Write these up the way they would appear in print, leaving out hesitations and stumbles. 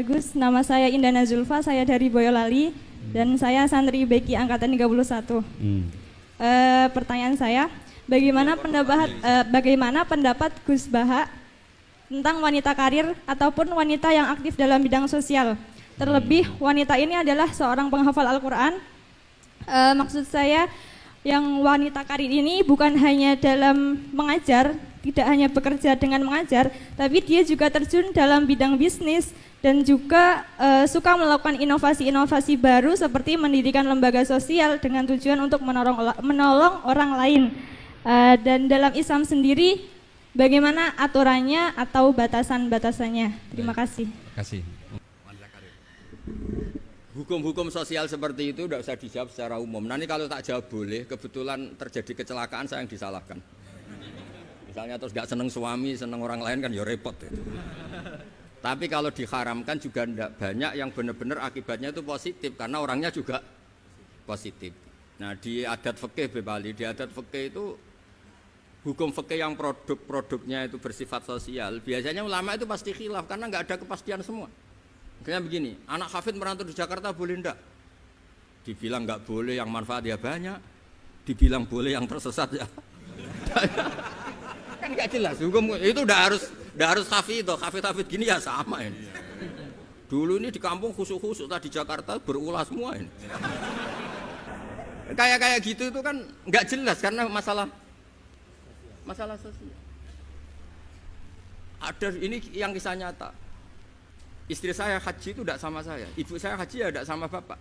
Gus, nama saya Indana Zulfa, saya dari Boyolali dan saya santri BK angkatan 31. Pertanyaan saya, bagaimana pendapat Gus Baha tentang wanita karir ataupun wanita yang aktif dalam bidang sosial? Terlebih wanita ini adalah seorang penghafal Al-Quran. Maksud saya yang wanita karir ini bukan hanya dalam mengajar, tidak hanya bekerja dengan mengajar, tapi dia juga terjun dalam bidang bisnis dan juga suka melakukan inovasi-inovasi baru seperti mendirikan lembaga sosial dengan tujuan untuk menolong orang lain. Dan dalam Islam sendiri, bagaimana aturannya atau batasan-batasannya? Terima kasih. Terima kasih. Hukum-hukum sosial seperti itu tidak usah dijawab secara umum. Nanti kalau tak jawab boleh, kebetulan terjadi kecelakaan saya yang disalahkan. Misalnya terus gak seneng suami, seneng orang lain kan ya repot itu. Tapi kalau diharamkan juga tidak banyak yang benar-benar akibatnya itu positif karena orangnya juga positif. Nah di adat fikih Bali, di adat fikih itu hukum fikih yang produknya itu bersifat sosial. Biasanya ulama itu pasti khilaf karena nggak ada kepastian semua. Misalnya begini, anak hafid merantau di Jakarta boleh enggak? Dibilang nggak boleh yang manfaat ya banyak, dibilang boleh yang tersesat ya. Kan nggak jelas hukum itu udah harus hafid gini ya sama ini. Dulu ini di kampung khusuk-khusuk tadi Jakarta berulah semua ini. Kayak gitu itu kan nggak jelas karena masalah sosial. Ada ini yang kisah nyata. Istri saya haji itu tidak sama saya, ibu saya haji ya tidak sama bapak.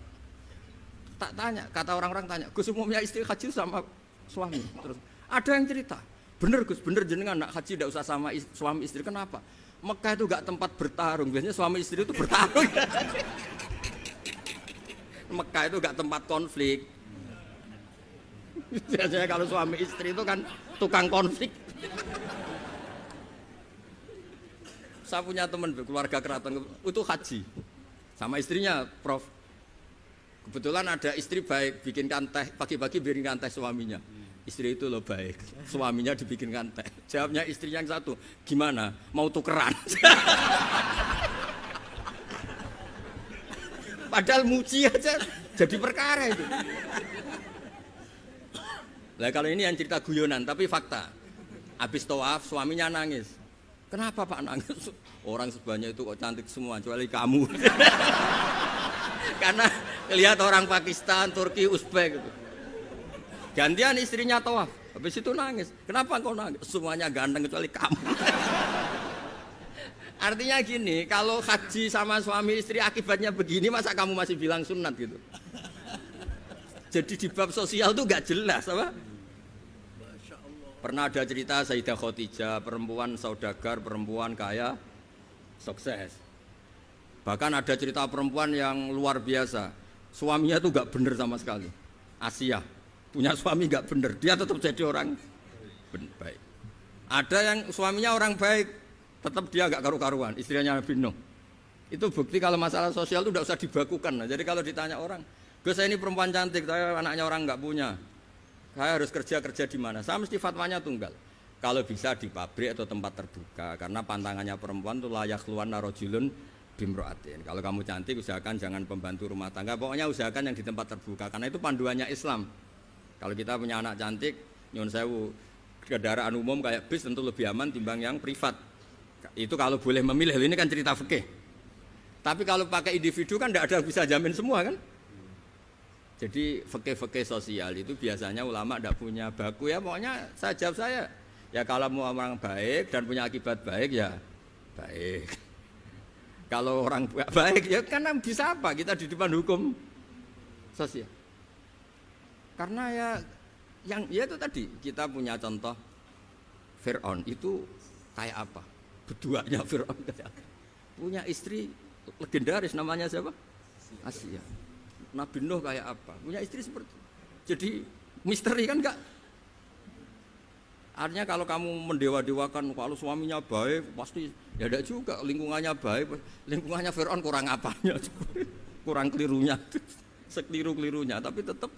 Tak tanya, kata orang-orang tanya, Gus umumnya istri haji sama suami. Terus ada yang cerita, bener Gus, bener jenengan nak haji tidak usah sama suami istri. Kenapa? Mekah itu gak tempat bertarung, biasanya suami istri itu bertarung. Mekah itu gak tempat konflik. Biasanya kalau suami istri itu kan tukang konflik. Saya punya teman keluarga keraton itu haji sama istrinya, Prof. Kebetulan ada istri baik, bikinkan teh pagi-pagi, bikinkan teh suaminya. Istri itu loh baik, suaminya dibikinkan teh. Jawabnya istrinya yang satu, gimana? Mau tukeran? Padahal muji aja jadi perkara itu. Nah kalau ini yang cerita guyonan, tapi fakta. Habis tawaf suaminya nangis. Kenapa Pak nangis? Orang sebanyak itu kok cantik semua, kecuali kamu. Karena lihat orang Pakistan, Turki, Uzbek gitu. Gantian istrinya tawaf, habis itu nangis. Kenapa kau nangis? Semuanya ganteng kecuali kamu. Artinya gini, kalau haji sama suami istri akibatnya begini, masa kamu masih bilang sunat gitu? Jadi di bab sosial tuh gak jelas apa? Pernah ada cerita Sayyidah Khadijah, perempuan saudagar, perempuan kaya, sukses. Bahkan ada cerita perempuan yang luar biasa, suaminya tuh gak bener sama sekali. Asia, punya suami gak bener, dia tetap jadi orang baik. Ada yang suaminya orang baik, tetap dia gak karu-karuan, istrinya Nabi Nuh. Itu bukti kalau masalah sosial itu tidak usah dibakukan. Nah, jadi kalau ditanya orang, Gus saya ini perempuan cantik, saya anaknya orang gak punya. Saya harus kerja di mana? Saya mesti fatwanya tunggal. Kalau bisa di pabrik atau tempat terbuka, karena pantangannya perempuan itu layak keluar narojulun bimroatin. Kalau kamu cantik, usahakan jangan pembantu rumah tangga. Pokoknya usahakan yang di tempat terbuka, karena itu panduannya Islam. Kalau kita punya anak cantik, nyun sewu, kendaraan umum kayak bis tentu lebih aman timbang yang privat. Itu kalau boleh memilih. Ini kan cerita fikih. Tapi kalau pakai individu kan tidak ada yang bisa jamin semua kan? Jadi fikih-fikih sosial itu biasanya ulama tidak punya baku ya, pokoknya saya jawab saya. Ya kalau mau orang baik dan punya akibat baik ya baik. Kalau orang baik ya karena bisa apa kita di depan hukum sosial. Karena ya itu tadi kita punya contoh Fir'aun itu kayak apa? Beduanya Fir'aun kayak apa? Punya istri legendaris namanya siapa? Asia. Nabi Nuh kayak apa? Punya istri seperti itu. Jadi misteri kan enggak? Artinya kalau kamu mendewa-dewakan kalau suaminya baik pasti ya enggak juga, lingkungannya baik, lingkungannya Fir'aun kurang apanya? Kurang kelirunya. Sekeliru-kelirunya tapi tetap